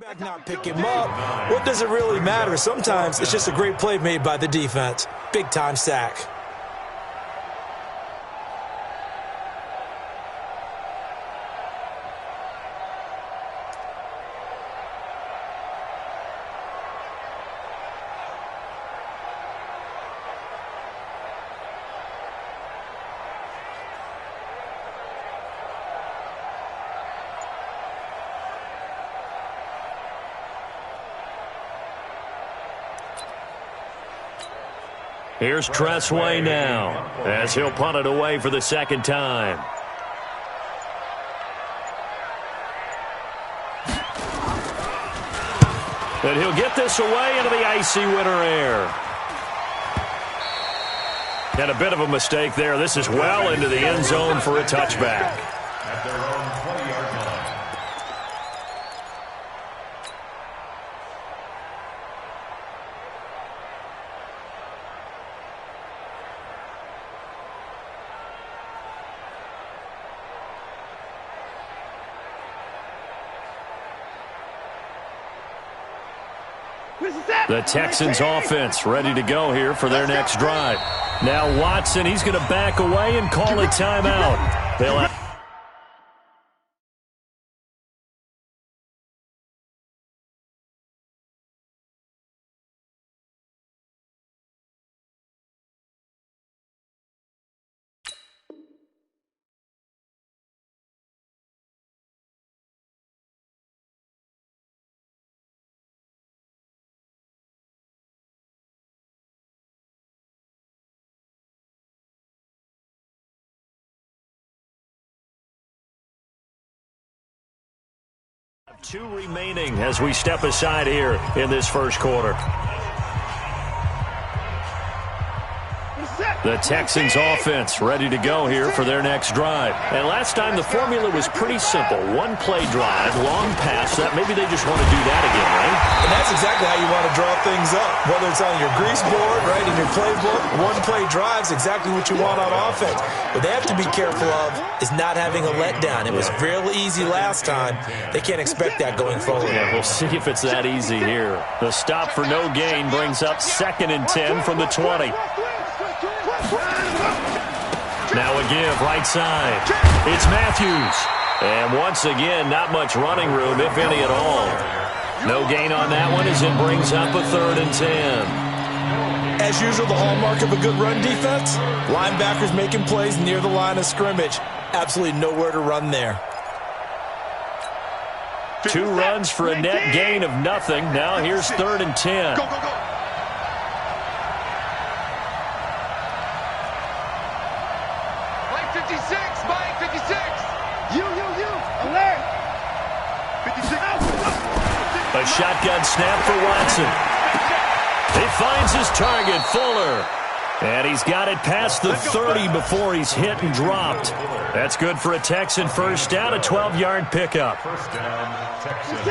Back not pick him up. What does it really matter? Sometimes it's just a great play made by the defense. Big time sack. Here's Tressway now, as he'll punt it away for the second time. And he'll get this away into the icy winter air. And a bit of a mistake there. This is well into the end zone for a touchback. At their own 20-yard line. The Texans offense ready to go here for their next drive. Now Watson, he's going to back away and call a timeout. They'll have two remaining as we step aside here in this first quarter. The Texans offense ready to go here for their next drive. And last time the formula was pretty simple. One play drive, long pass. That maybe they just want to do that again, right? And that's exactly how you want to draw things up. Whether it's on your grease board, right, in your playbook, one play drive's exactly what you want on offense. What they have to be careful of is not having a letdown. It was real easy last time. They can't expect that going forward. Yeah, we'll see if it's that easy here. The stop for no gain brings up 2nd and 10 from the 20. Now a give, right side. It's Matthews. And once again, not much running room, if any at all. No gain on that one as it brings up a 3rd and 10. As usual, the hallmark of a good run defense, linebackers making plays near the line of scrimmage. Absolutely nowhere to run there. 2 runs for a net gain of nothing. Now here's 3rd and 10. Go, go, go. A shotgun snap for Watson. He finds his target, Fuller. And he's got it past the 30 before he's hit and dropped. That's good for a Texan first down, a 12-yard pickup.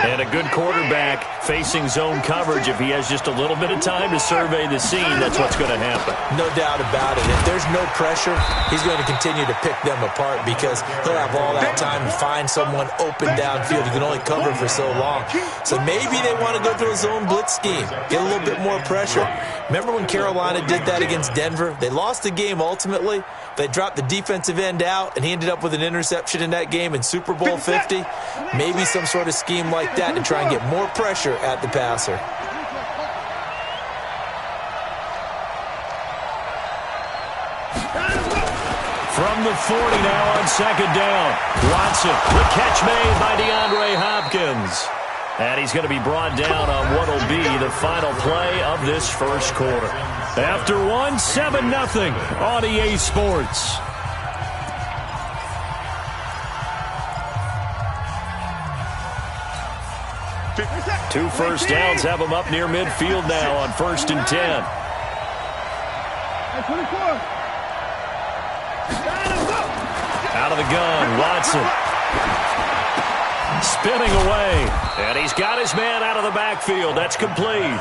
And a good quarterback facing zone coverage. If he has just a little bit of time to survey the scene, that's what's going to happen. No doubt about it. If there's no pressure, he's going to continue to pick them apart because he'll have all that time to find someone open downfield. He can only cover for so long. So maybe they want to go to a zone blitz scheme, get a little bit more pressure. Remember when Carolina did that against Denver? They lost the game ultimately. They dropped the defensive end out, and he ended up with an interception in that game in Super Bowl 50. Maybe some sort of scheme like that to try and get more pressure at the passer. From the 40 now on 2nd down. Watson, the catch made by DeAndre Hopkins. And he's going to be brought down on what will be the final play of this first quarter. After 7-0 on EA Sports. Two first downs have him up near midfield now on 1st and 10. Out of the gun, Watson. Spinning away. And he's got his man out of the backfield. That's complete.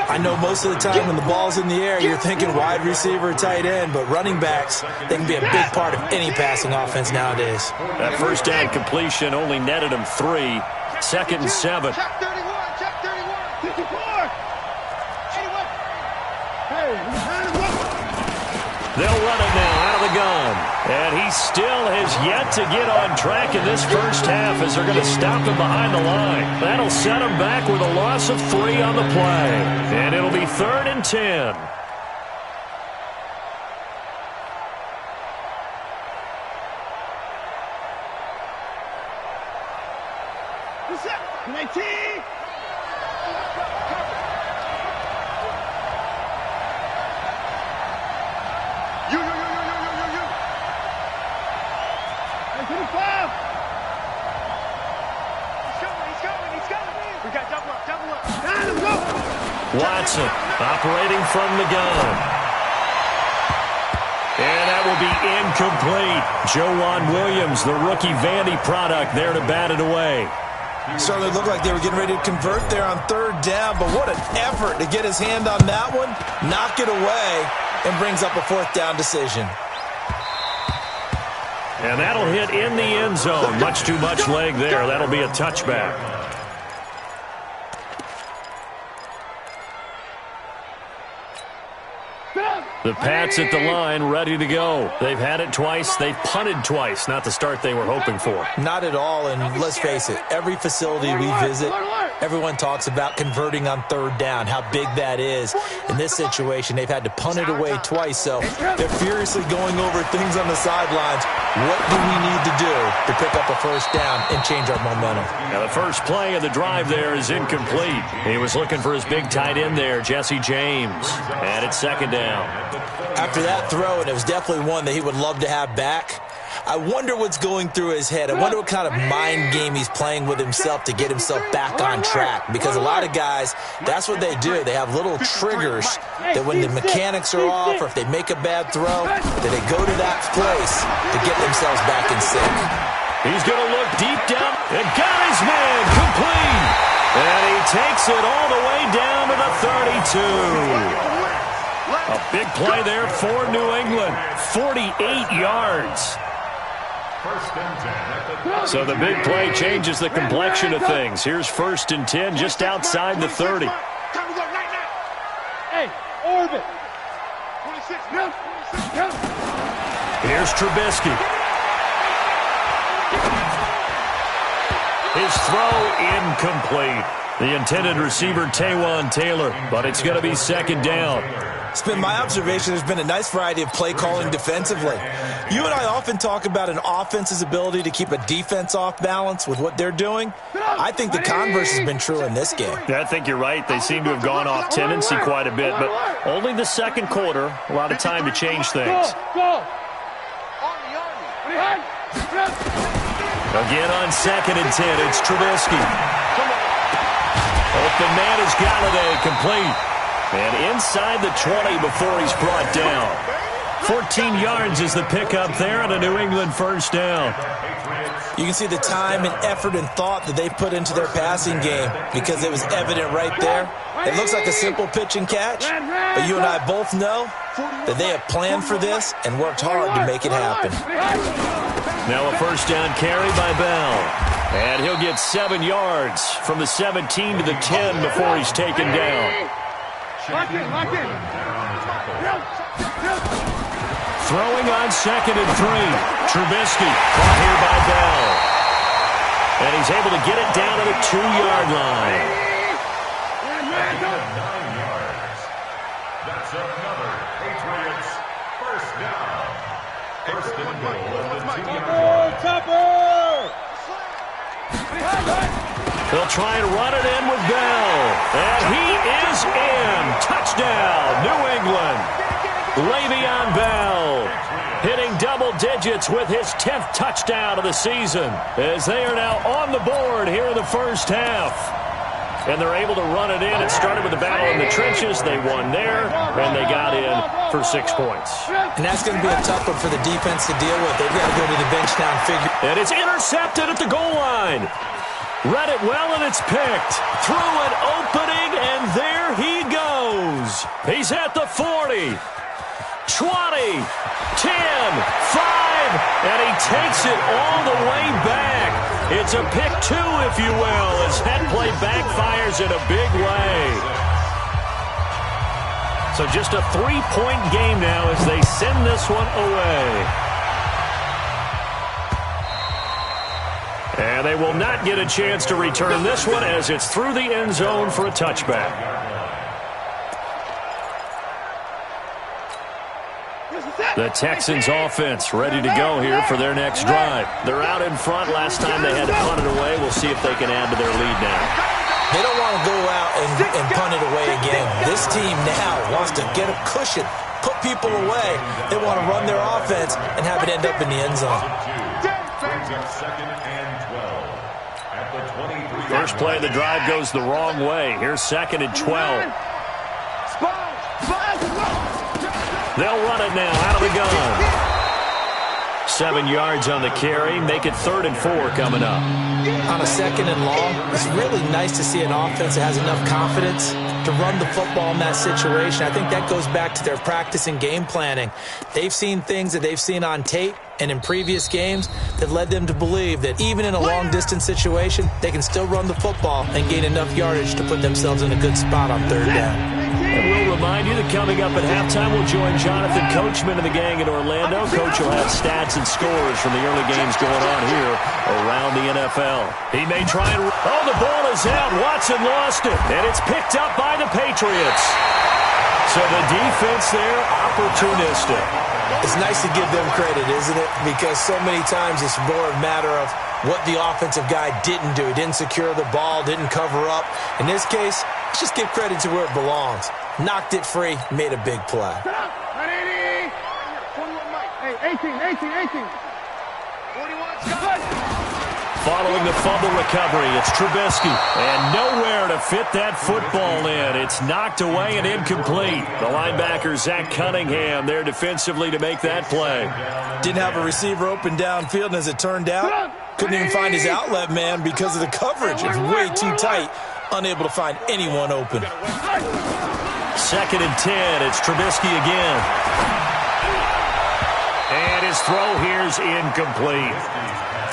I know most of the time when the ball's in the air, you're thinking wide receiver, tight end, but running backs, they can be a big part of any passing offense nowadays. That first down completion only netted him 3. 2nd and 7. Check 31. Check 31. 54. 81. Hey, they'll run it now out of the gun. And he still has yet to get on track in this first half as they're going to stop him behind the line. That'll set him back with a loss of 3 on the play. And it'll be 3rd and 10. What's up? 19. You. 25. He's coming. We got double up. Let's go. Watson operating from the gun. And that will be incomplete. Joejuan Williams, the rookie Vandy product, there to bat it away. Certainly looked like they were getting ready to convert there on 3rd down, but what an effort to get his hand on that one, knock it away, and brings up a 4th down decision. And that'll hit in the end zone. Much too much leg there. That'll be a touchback. The Pats at the line, ready to go. They've had it twice. They've punted twice. Not the start they were hoping for. Not at all, and let's face it, every facility we visit, everyone talks about converting on 3rd down, how big that is. In this situation, they've had to punt it away twice, so they're furiously going over things on the sidelines. What do we need to do to pick up a 1st down and change our momentum? Now, the first play of the drive there is incomplete. He was looking for his big tight end there, Jesse James. And it's 2nd down. After that throw, and it was definitely one that he would love to have back, I wonder what's going through his head. I wonder what kind of mind game he's playing with himself to get himself back on track. Because a lot of guys, that's what they do. They have little triggers that when the mechanics are off or if they make a bad throw, that they go to that place to get themselves back in sync. He's going to look deep down and got his man complete. And he takes it all the way down to the 32. A big play there for New England. 48 yards. So the big play changes the complexion of things. Here's 1st and 10 just outside the 30. Hey, orbit. 26. Here's Trubisky. His throw incomplete. The intended receiver, Taywan Taylor, but it's going to be 2nd down. It's been my observation there's been a nice variety of play calling defensively. You and I often talk about an offense's ability to keep a defense off balance with what they're doing. I think the converse has been true in this game. Yeah, I think you're right. They seem to have gone off tendency quite a bit, but only the 2nd quarter, a lot of time to change things. Again on 2nd and 10, it's Trubisky. Open man is Galladay, complete. And inside the 20 before he's brought down. 14 yards is the pickup there on a New England 1st down. You can see the time and effort and thought that they put into their passing game because it was evident right there. It looks like a simple pitch and catch, but you and I both know that they have planned for this and worked hard to make it happen. Now a 1st down carry by Bell. And he'll get 7 yards from the 17 to the 10 before he's taken down. Lock in. Throwing on 2nd and 3. Trubisky caught here by Bell. And he's able to get it down to the 2-yard line. 9 yards. That's another Patriots 1st down. 1st and goal at the 2-yard line. They'll try and run it in with Bell. And he is in. Touchdown, New England. Le'Veon Bell hitting double digits with his 10th touchdown of the season as they are now on the board here in the first half. And they're able to run it in. It started with the battle in the trenches. They won there, and they got in for 6 points. And that's going to be a tough one for the defense to deal with. They've got to go to the bench now and figure. And it's intercepted at the goal line. Read it well, and it's picked. Through an opening, and there he goes. He's at the 40, 20, 10, 5, and he takes it all the way back. It's a pick 2, if you will, as that play backfires in a big way. So just a 3-point game now as they send this one away. And they will not get a chance to return this one as it's through the end zone for a touchback. The Texans offense ready to go here for their next drive. They're out in front. Last time they had to punt it away. We'll see if they can add to their lead now. They don't want to go out and punt it away again. This team now wants to get a cushion, put people away. They want to run their offense and have it end up in the end zone. First play of the drive goes the wrong way. Here's 2nd and 12. They'll run it now out of the gun. 7 yards on the carry. Make it 3rd and 4 coming up. On a 2nd and long, it's really nice to see an offense that has enough confidence to run the football in that situation. I think that goes back to their practice and game planning. They've seen things that they've seen on tape and in previous games that led them to believe that even in a long-distance situation, they can still run the football and gain enough yardage to put themselves in a good spot on 3rd down. And we'll remind you that coming up at halftime, we'll join Jonathan Coachman and the gang in Orlando. Coach will have stats and scores from the early games going on here around the NFL. He may try and... Oh, the ball is out. Watson lost it, and it's picked up by the Patriots. So the defense there, opportunistic. It's nice to give them credit, isn't it? Because so many times it's more a matter of what the offensive guy didn't do. He didn't secure the ball, didn't cover up. In this case, let's just give credit to where it belongs. Knocked it free, made a big play. 18. Following the fumble recovery, it's Trubisky. And nowhere to fit that football in. It's knocked away and incomplete. The linebacker, Zach Cunningham, there defensively to make that play. Didn't have a receiver open downfield, and as it turned out, couldn't even find his outlet man because of the coverage. It's way too tight. Unable to find anyone open. 2nd and 10. It's Trubisky again. And his throw here's incomplete.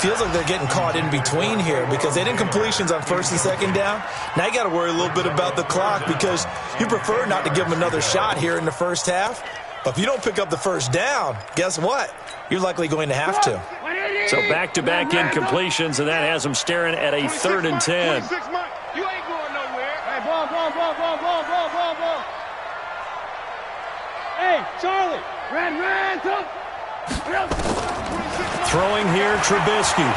Feels like they're getting caught in between here because they did completions on 1st and 2nd down. Now you got to worry a little bit about the clock because you prefer not to give them another shot here in the first half. But if you don't pick up the 1st down, guess what? You're likely going to have to. So back-to-back incompletions, and that has them staring at a 3rd and 10. You ain't going nowhere. Hey, ball. Hey, Charlie. Ran, Throwing here, Trubisky.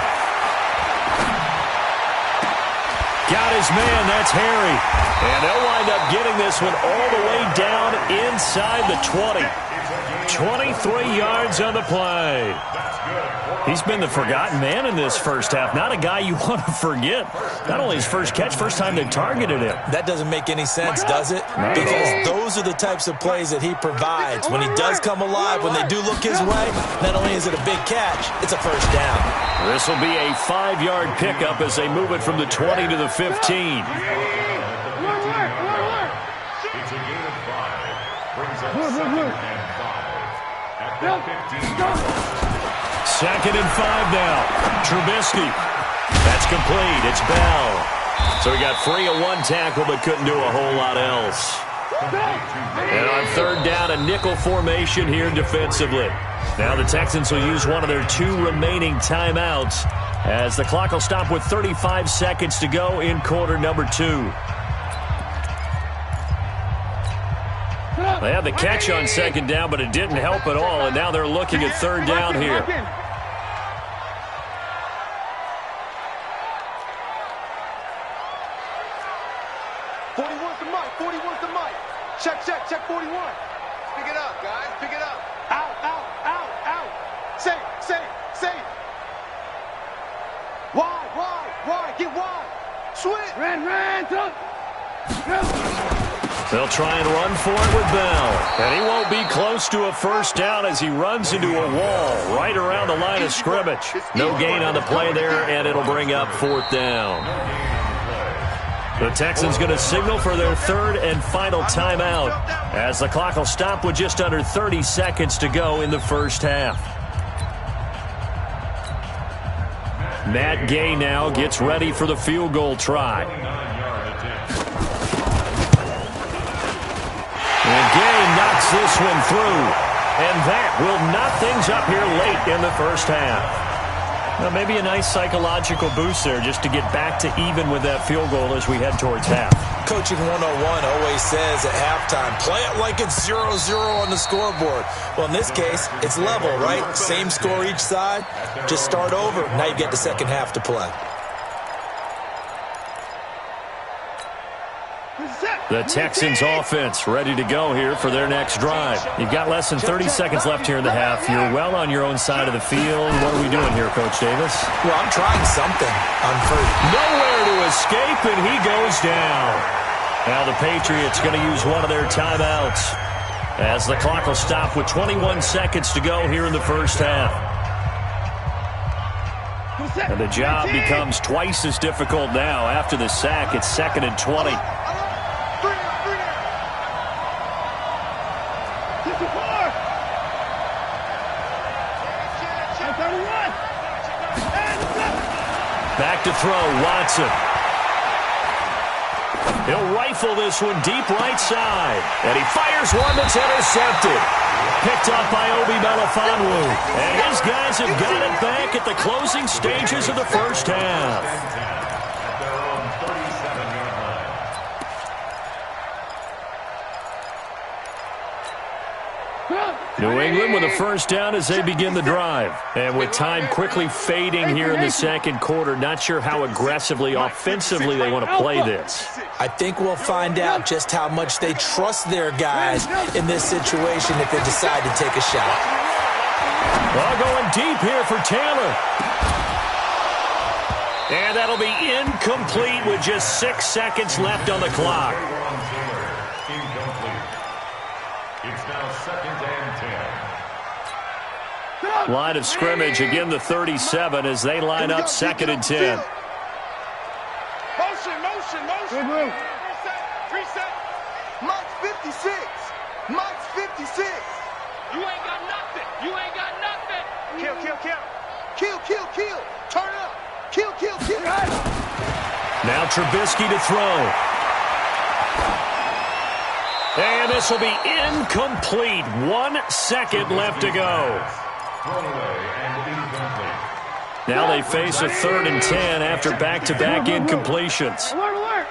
Got his man, that's Harry. And they'll wind up getting this one all the way down inside the 20. 23 yards on the play. He's been the forgotten man in this first half. Not a guy you want to forget. Not only his first catch, first time they targeted him. That doesn't make any sense, does it? Because those are the types of plays that he provides. When he does come alive, when they do look his way, not only is it a big catch, it's a 1st down. This will be a 5-yard pickup as they move it from the 20 to the 15. It's a gain of 5. Brings up 2nd and 5. At the 15. 2nd and 5 now. Trubisky. That's complete. It's Bell. So he got free of one tackle but couldn't do a whole lot else. And on 3rd down, a nickel formation here defensively. Now the Texans will use one of their 2 remaining timeouts as the clock will stop with 35 seconds to go in quarter number 2. They had the catch on 2nd down, but it didn't help at all, and now they're looking at 3rd down here. Check 41. Pick it up, guys. Pick it up. Out. Safe. Wide. Get wide. Switch. Ran. They'll try and run for it with Bell. And he won't be close to a 1st down as he runs into a wall right around the line of scrimmage. No gain on the play there, and it'll bring up 4th down. The Texans going to signal for their 3rd and final timeout as the clock will stop with just under 30 seconds to go in the first half. Matt Gay now gets ready for the field goal try. And Gay knocks this one through. And that will knock things up here late in the first half. Well, maybe a nice psychological boost there just to get back to even with that field goal as we head towards half. Coaching 101 always says at halftime, play it like it's 0-0 on the scoreboard. Well, in this case, it's level, right? Same score each side. Just start over. Now you get the second half to play. The Texans offense ready to go here for their next drive. You've got less than 30 seconds left here in the half. You're well on your own side of the field. What are we doing here, Coach Davis? Well, I'm trying something on first. Nowhere to escape, and he goes down. Now the Patriots going to use one of their timeouts as the clock will stop with 21 seconds to go here in the first half. And the job becomes twice as difficult now. After the sack, it's 2nd and 20. Back to throw, Watson. He'll rifle this one deep right side. And he fires one that's intercepted. Picked up by Obi Melifonwu. And his guys have got it back at the closing stages of the first half. New England with a first down as they begin the drive. And with time quickly fading here in the second quarter, not sure how aggressively, offensively they want to play this. I think we'll find out just how much they trust their guys in this situation if they decide to take a shot. Well, going deep here for Taylor. And that'll be incomplete with just 6 seconds left on the clock. It's now 2nd and 10. Line of scrimmage, again the 37 as they line up 2nd and 10. Motion. Reset. Mike's 56. Mike's 56. You ain't got nothing. Kill. Turn up. Kill. Now Trubisky to throw. And this will be incomplete. 1 second left to go. Now they face a 3rd and 10 after back-to-back incompletions. Alert.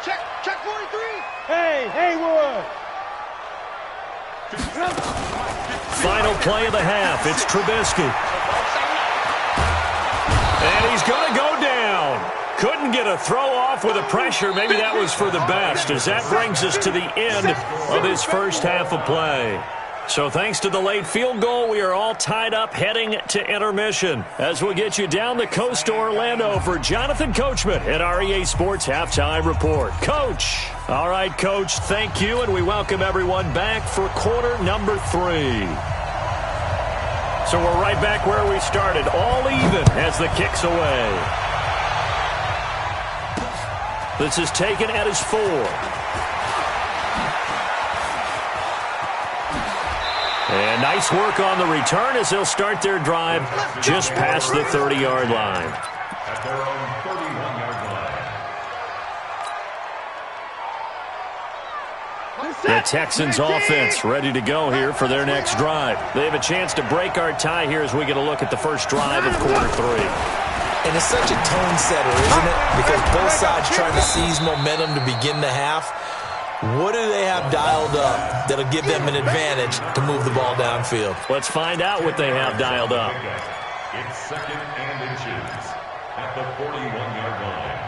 Check 43. Hey, Wood. Final play of the half. It's Trubisky. And he's going to go down. Couldn't get a throw off with the pressure. Maybe that was for the best, as that brings us to the end of this first half of play. So thanks to the late field goal, we are all tied up heading to intermission. As we'll get you down the coast to Orlando for Jonathan Coachman at REA Sports Halftime Report. Coach. All right, Coach, thank you, and we welcome everyone back for quarter number 3. So we're right back where we started, all even as the kick's away. This is taken at his 4. And nice work on the return as they'll start their drive just past the 30-yard line. At their own 31-yard line. The Texans offense ready to go here for their next drive. They have a chance to break our tie here as we get a look at the first drive of quarter 3. And it's such a tone setter, isn't it? Because both sides trying to seize momentum to begin the half. What do they have dialed up that'll give them an advantage to move the ball downfield? Let's find out what they have dialed up. It's 2nd and inches at the 41-yard line.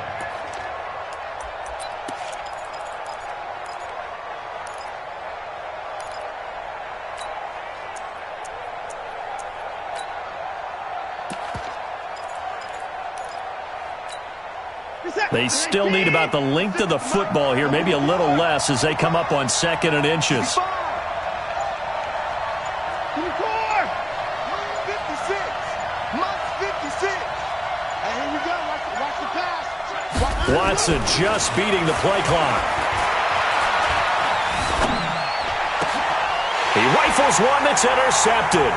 They still need about the length of the football here, maybe a little less as they come up on 2nd and inches. 56. Mike's 56. And here we go. Watch the pass. Watson just beating the play clock. He rifles one that's intercepted.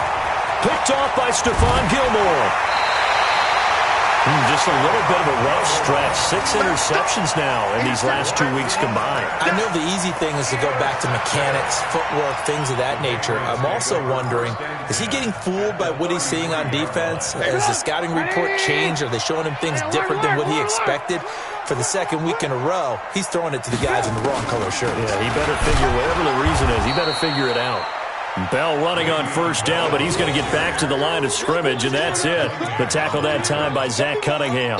Picked off by Stephon Gilmore. Just a little bit of a rough stretch. 6 interceptions now in these last 2 weeks combined. I know the easy thing is to go back to mechanics, footwork, things of that nature. I'm also wondering, is he getting fooled by what he's seeing on defense? Has the scouting report changed? Are they showing him things different than what he expected? For the second week in a row, he's throwing it to the guys in the wrong color shirts. Yeah, he better figure, whatever the reason is, he better figure it out. Bell running on first down, but he's going to get back to the line of scrimmage, and that's it. The tackle that time by Zach Cunningham.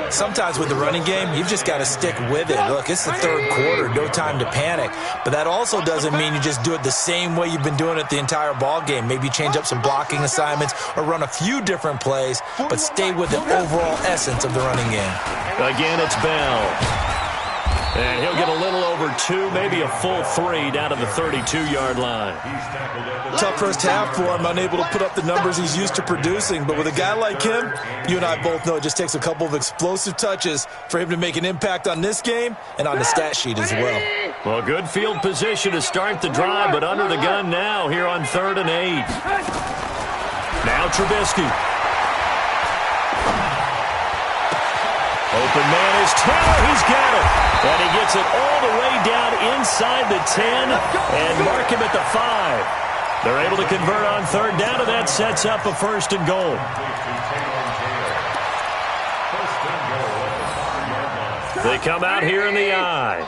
Sometimes with the running game, you've just got to stick with it. Look, it's the third quarter, no time to panic. But that also doesn't mean you just do it the same way you've been doing it the entire ball game. Maybe change up some blocking assignments or run a few different plays, but stay with the overall essence of the running game. Again, it's Bell. And he'll get a little over 2, maybe a full 3 down to the 32-yard line. Tough first half for him, unable to put up the numbers he's used to producing. But with a guy like him, you and I both know it just takes a couple of explosive touches for him to make an impact on this game and on the stat sheet as well. Well, good field position to start the drive, but under the gun now here on 3rd and 8. Now Trubisky. Open man is Taylor. He's got it. And he gets it all the way down inside the 10 and mark him at the 5. They're able to convert on 3rd down, and that sets up a 1st and goal. They come out here in the eye.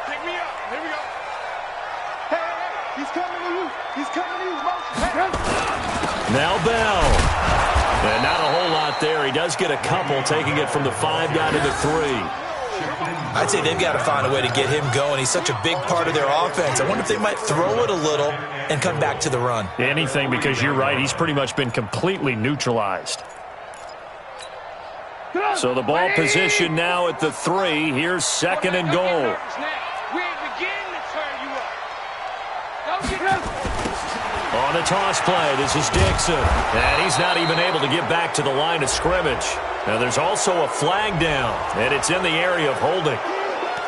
Pick me up. Here we go. Hey, he's coming to you. He's coming to you. Motion. Now Bell. And not a whole lot there. He does get a couple, taking it from the 5 down to the 3. I'd say they've got to find a way to get him going. He's such a big part of their offense. I wonder if they might throw it a little and come back to the run. Anything, because you're right. He's pretty much been completely neutralized. So the ball position now at the 3. Here's 2nd and goal. On the toss play, this is Dixon. And he's not even able to get back to the line of scrimmage. Now there's also a flag down, and it's in the area of holding.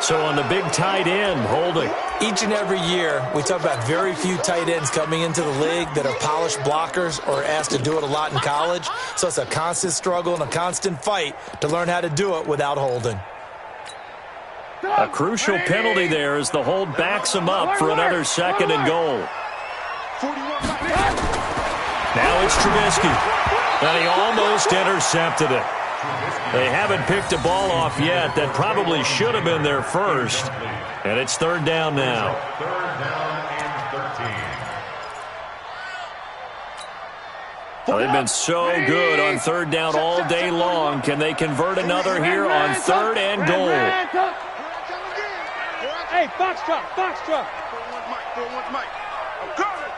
So on the big tight end, holding. Each and every year, we talk about very few tight ends coming into the league that are polished blockers or asked to do it a lot in college. So it's a constant struggle and a constant fight to learn how to do it without holding. A crucial penalty there as the hold backs him up for another 2nd and goal. Now it's Trubisky. And he almost intercepted it. They haven't picked a ball off yet. That probably should have been their first. And it's 3rd down now. 3rd down and 13. Well, they've been so good on 3rd down all day long. Can they convert another here on 3rd and goal? Hey, Foxtrot, Foxtrot. 4-1, Mike. I'm coming.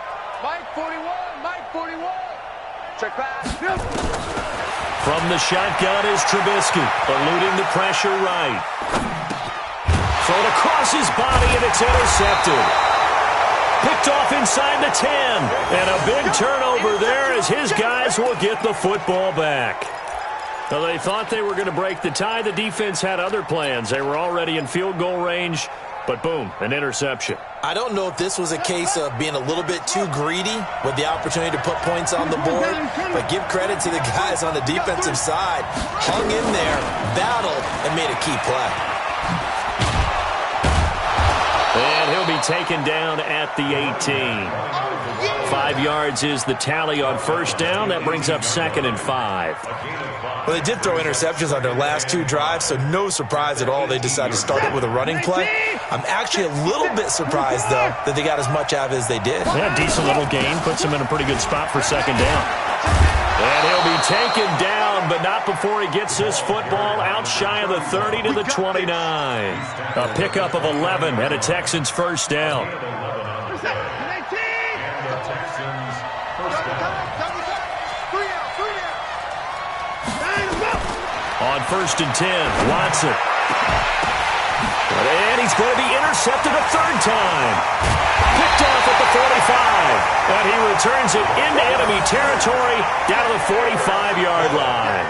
Mike 41, Mike 41. Check pass. From the shotgun is Trubisky, eluding the pressure right. Thrown across his body, and it's intercepted. Picked off inside the 10. And a big turnover there as his guys will get the football back. Well, they thought they were going to break the tie. The defense had other plans. They were already in field goal range, but boom, an interception. I don't know if this was a case of being a little bit too greedy with the opportunity to put points on the board, but give credit to the guys on the defensive side. Hung in there, battled, and made a key play. And he'll be taken down at the 18. 5 yards is the tally on 1st down. That brings up 2nd and 5. Well, they did throw interceptions on their last 2 drives, so no surprise at all they decided to start it with a running play. I'm actually a little bit surprised, though, that they got as much out of it as they did. Yeah, decent little gain. Puts them in a pretty good spot for 2nd down. And he'll be taken down, but not before he gets this football out shy of the 30 to the 29. A pickup of 11 and a Texans 1st down. On 1st and 10, Watson. And he's going to be intercepted a 3rd time. Picked off at the 45. And he returns it into enemy territory down to the 45-yard line.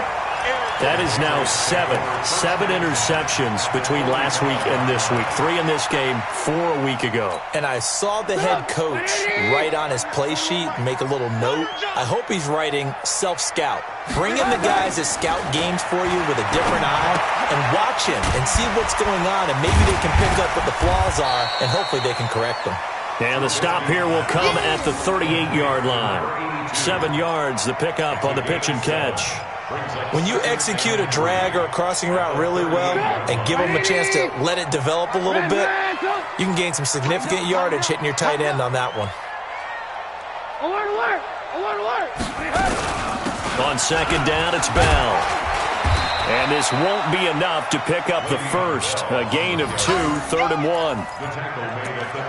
That is now seven interceptions between last week and this week. 3 in this game, 4 a week ago. And I saw the head coach write on his play sheet, make a little note. I hope he's writing self-scout. Bring in the guys that scout games for you with a different eye and watch him and see what's going on, and maybe they can pick up what the flaws are, and hopefully they can correct them. And the stop here will come at the 38-yard line. 7 yards, the pickup on the pitch and catch. When you execute a drag or a crossing route really well and give them a chance to let it develop a little bit, you can gain some significant yardage hitting your tight end on that one. Alert, alert! Alert, alert! On second down, it's Bell. And this won't be enough to pick up the first. A gain of 2, 3rd and 1.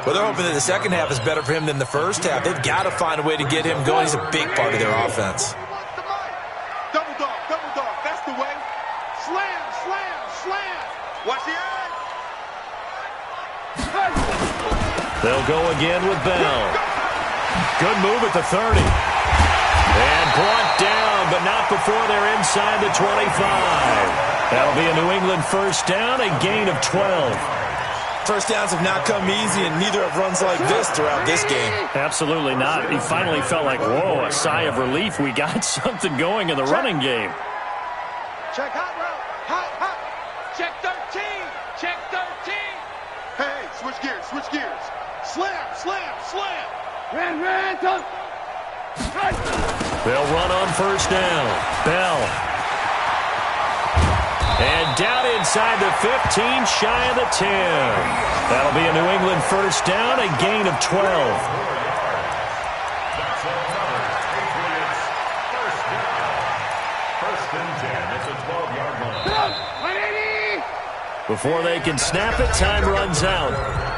Well, they're hoping that the second half is better for him than the first half. They've got to find a way to get him going. He's a big part of their offense. Double dog, that's the way. Slam, slam, slam. Watch the eye. They'll go again with Bell. Good move at the 30. And brought down, but not before they're inside the 25. That'll be a New England first down, a gain of 12. First downs have not come easy, and neither have runs like this throughout this game. Absolutely not. He finally felt like, whoa, a sigh of relief. We got something going in the running game. Check hot route. Hot. Check 13! Check 13! Hey, switch gears. Slam. Ran, touch! They'll run on first down. Bell. And down inside the 15, shy of the 10. That'll be a New England first down, a gain of 12. That's another Patriots first down. First and 10 at the 12-yard line. Before they can snap it, time runs out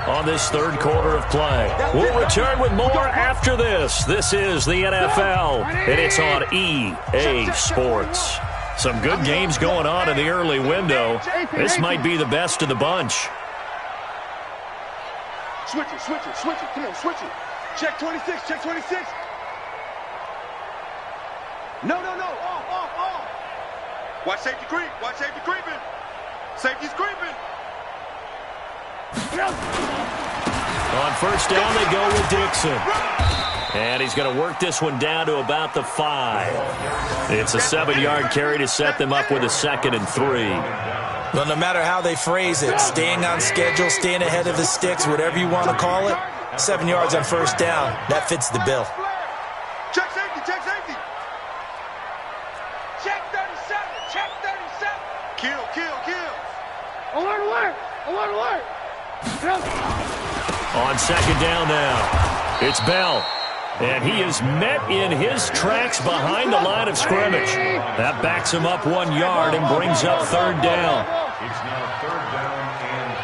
on this third quarter of play. We'll return with more after this. This is the NFL, and it's on EA Sports. Some good games going on in the early window. This might be the best of the bunch. Switch it. Come on, switch it. Check 26. No. Off. Watch safety creeping. Safety's creeping. On first down, they go with Dixon. And he's going to work this one down to about the 5. It's a 7-yard carry to set them up with a 2nd and 3. Well, no matter how they phrase it, staying on schedule, staying ahead of the sticks, whatever you want to call it, 7 yards on first down, that fits the bill. Check safety. Check 37! Kill. Alert! On second down now, it's Bell. And he is met in his tracks behind the line of scrimmage. That backs him up 1 yard and brings up third down. It's now 3rd down and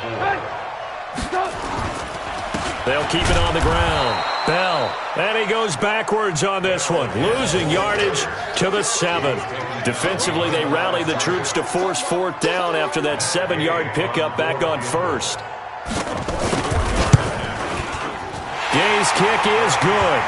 4. They'll keep it on the ground. Bell. And he goes backwards on this one, losing yardage to the 7. Defensively, they rally the troops to force 4th down after that 7-yard pickup back on first. Gay's kick is good.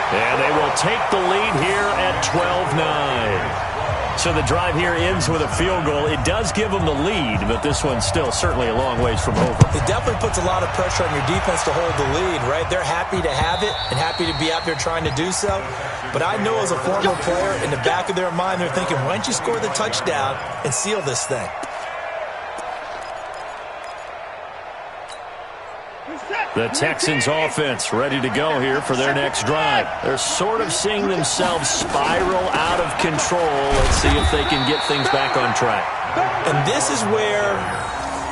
And they will take the lead here at 12-9. So the drive here ends with a field goal. It does give them the lead, but this one's still certainly a long ways from over. It definitely puts a lot of pressure on your defense to hold the lead, right? They're happy to have it and happy to be out there trying to do so. But I know as a former player, in the back of their mind, they're thinking, why don't you score the touchdown and seal this thing? The Texans offense ready to go here for their next drive. They're sort of seeing themselves spiral out of control. Let's see if they can get things back on track. And this is where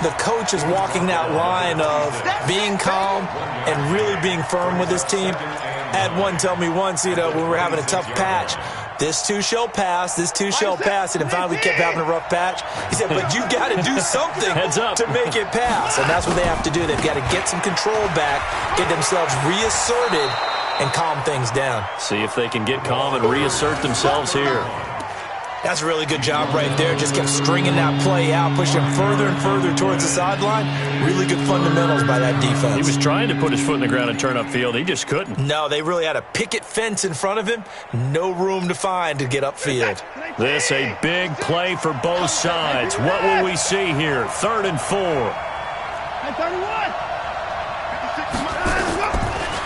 the coach is walking that line of being calm and really being firm with his team. I had one tell me once, when we were having a tough patch, this too shall pass, and then finally we kept having a rough patch. He said, but you got to do something to make it pass, and that's what they have to do. They've got to get some control back, get themselves reasserted, and calm things down. See if they can get calm and reassert themselves here. That's a really good job right there. Just kept stringing that play out, pushing further and further towards the sideline. Really good fundamentals by that defense. He was trying to put his foot in the ground and turn upfield. He just couldn't. No, they really had a picket fence in front of him. No room to find to get upfield. This a big play for both sides. What will we see here? 3rd and 4.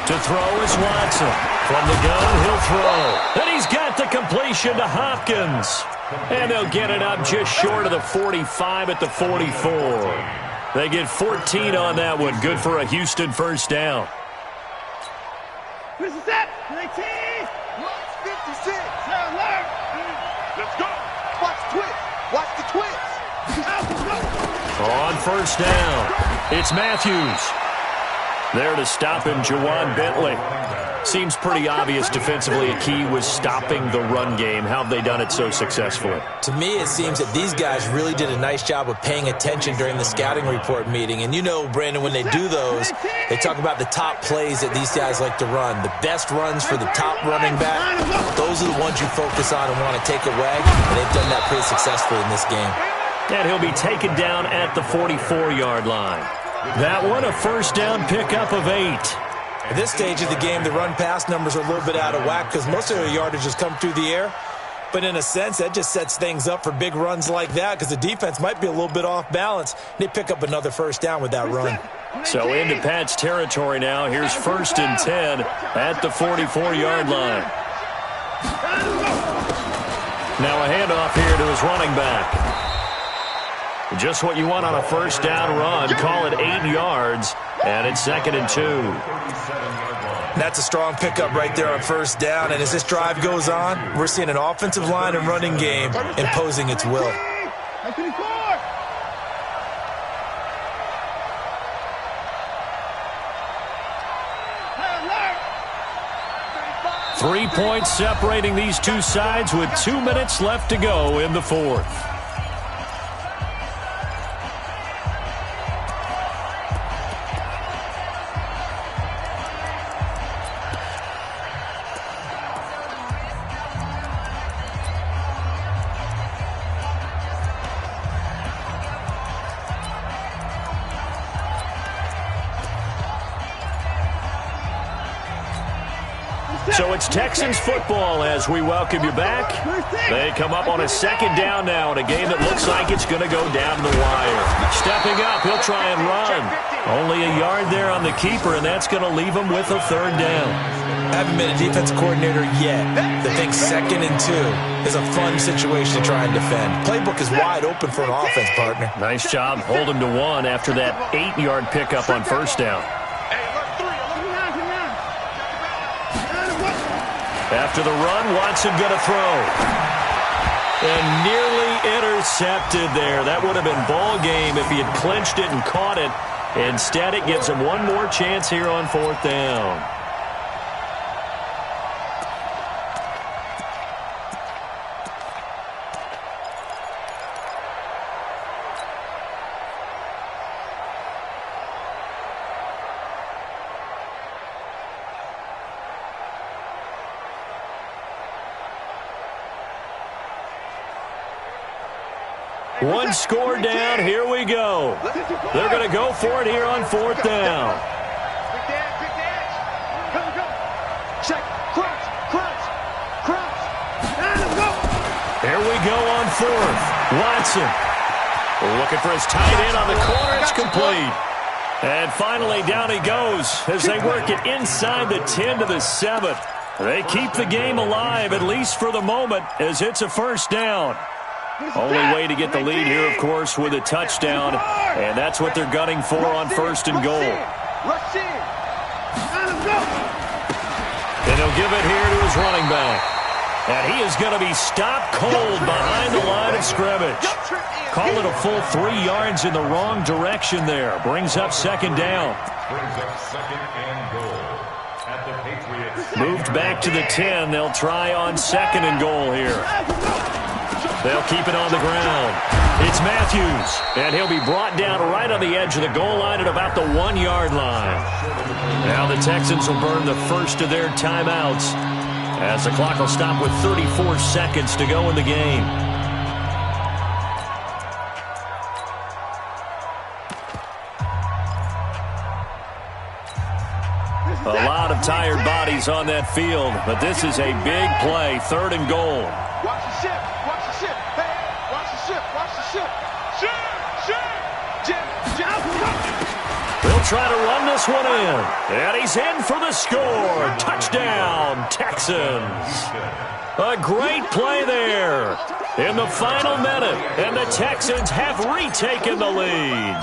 To throw is Watson. From the gun, he'll throw. And he's got the completion to Hopkins. And they'll get it up just short of the 45 at the 44. They get 14 on that one. Good for a Houston first down. Where's the set? 19. 56. Let's go. Watch the twist. Watch the twist. On first down, it's Matthews. There to stop him, Juwan Bentley. Seems pretty obvious defensively a key was stopping the run game. How have they done it so successfully? To me, it seems that these guys really did a nice job of paying attention during the scouting report meeting. And you know, Brandon, when they do those, they talk about the top plays that these guys like to run. The best runs for the top running back, those are the ones you focus on and want to take away. And they've done that pretty successfully in this game. And he'll be taken down at the 44-yard line. That one, a first down pickup of 8. At this stage of the game, the run-pass numbers are a little bit out of whack because most of their yardage has come through the air. But in a sense, that just sets things up for big runs like that because the defense might be a little bit off balance. They pick up another first down with that run. So into Pat's territory now. Here's 1st and 10 at the 44-yard line. Now a handoff here to his running back. Just what you want on a first down run. Call it 8 yards, and it's 2nd and 2. That's a strong pickup right there on first down. And as this drive goes on, we're seeing an offensive line and running game imposing its will. 3 points separating these two sides with 2 minutes left to go in the 4th. So it's Texans football as we welcome you back. They come up on a 2nd down now in a game that looks like it's going to go down to the wire. Stepping up, he'll try and run. Only a yard there on the keeper, and that's going to leave him with a 3rd down. I haven't been a defense coordinator yet that thinks 2nd and 2 is a fun situation to try and defend. Playbook is wide open for an offense, partner. Nice job. Hold him to 1 after that 8-yard pickup on first down. After the run, Watson going to throw. And nearly intercepted there. That would have been ball game if he had clinched it and caught it. Instead, it gives him one more chance here on 4th down. One score down. Here we go. They're going to go for it here on 4th down. Check. Crunch. Here we go on 4th. Watson looking for his tight end on the corner. It's complete. And finally down he goes as they work it inside the 10 to the 7. They keep the game alive, at least for the moment, as it's a first down. Only way to get the lead here, of course, with a touchdown, and that's what they're gunning for on 1st and goal. And he'll give it here to his running back. And he is going to be stopped cold behind the line of scrimmage. Call it a full 3 yards in the wrong direction there. Brings up 2nd down. Brings up 2nd and goal at the Patriots. Moved back to the 10. They'll try on 2nd and goal here. They'll keep it on the ground. It's Matthews, and he'll be brought down right on the edge of the goal line at about the 1-yard line. Now the Texans will burn the first of their timeouts as the clock will stop with 34 seconds to go in the game. A lot of tired bodies on that field, but this is a big play, 3rd and goal. Watch the ship. Watch the ship. Hey, watch the ship. Watch the ship. They'll try to run this one in. And he's in for the score. Touchdown, Texans. A great play there in the final minute. And the Texans have retaken the lead.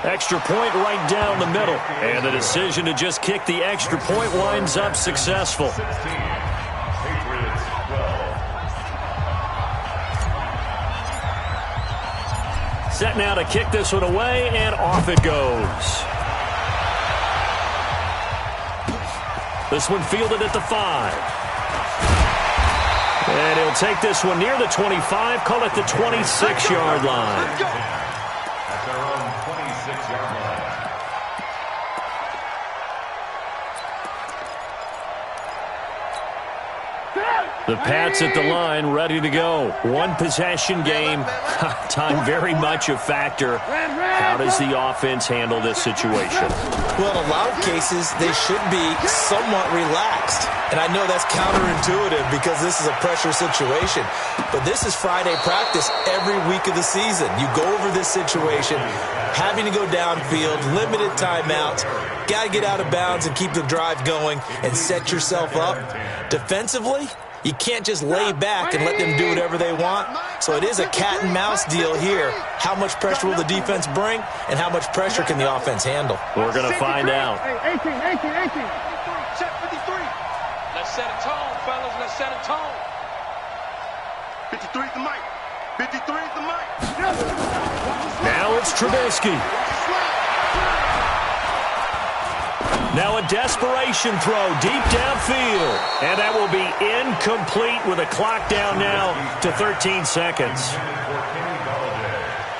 Extra point right down the middle. And the decision to just kick the extra point winds up successful. Set now to kick this one away, and off it goes. This one fielded at the 5. And he'll take this one near the 25, call it the 26-yard line. At their own 26-yard line. The Pats at the line, ready to go. One possession game. Time very much a factor. How does the offense handle this situation? Well, in a lot of cases, they should be somewhat relaxed. And I know that's counterintuitive because this is a pressure situation. But this is Friday practice every week of the season. You go over this situation, having to go downfield, limited timeouts, got to get out of bounds and keep the drive going and set yourself up. Defensively, you can't just lay back and let them do whatever they want. So it is a cat and mouse deal here. How much pressure will the defense bring, and how much pressure can the offense handle? We're going to find out. 18. Check 53. Let's set a tone, fellas. Let's set a tone. 53 is the mic. 53 is the mic. Now it's Trubisky. Now a desperation throw deep downfield. And that will be incomplete with a clock down now to 13 seconds.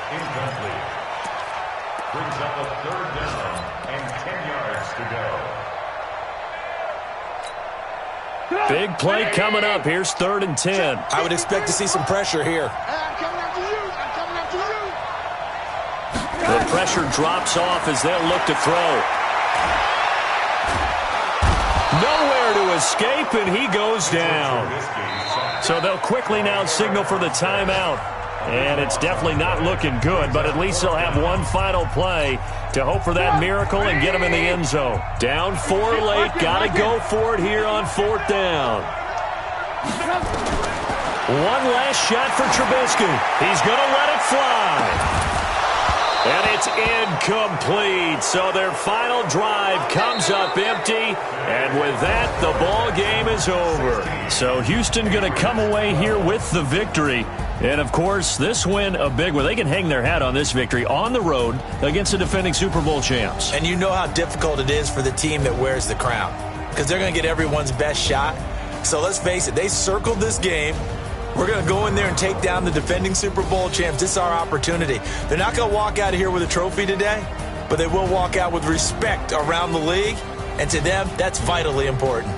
Incomplete. Brings up a 3rd down and 10 yards to go. Big play coming up. Here's 3rd and 10. I would expect to see some pressure here. I'm coming after you. I'm coming after you. The pressure drops off as they'll look to throw. Nowhere to escape, and he goes down. So they'll quickly now signal for the timeout. And it's definitely not looking good, but at least they'll have one final play to hope for that miracle and get him in the end zone. Down 4 late, got to go for it here on 4th down. One last shot for Trubisky. He's going to let it fly. And it's incomplete. So their final drive comes up empty. And with that, the ball game is over. So Houston going to come away here with the victory. And, of course, this win, a big one. They can hang their hat on this victory on the road against the defending Super Bowl champs. And you know how difficult it is for the team that wears the crown, because they're going to get everyone's best shot. So let's face it, they circled this game. We're going to go in there and take down the defending Super Bowl champs. This is our opportunity. They're not going to walk out of here with a trophy today, but they will walk out with respect around the league. And to them, that's vitally important.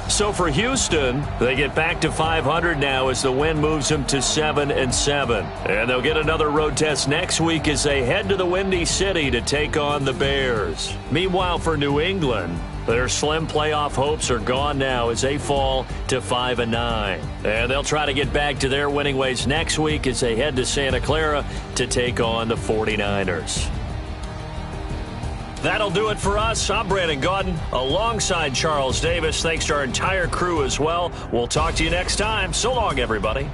So for Houston, they get back to 500 now as the win moves them to 7-7. And they'll get another road test next week as they head to the Windy City to take on the Bears. Meanwhile, for New England, their slim playoff hopes are gone now as they fall to 5-9. And they'll try to get back to their winning ways next week as they head to Santa Clara to take on the 49ers. That'll do it for us. I'm Brandon Gaudin alongside Charles Davis. Thanks to our entire crew as well. We'll talk to you next time. So long, everybody.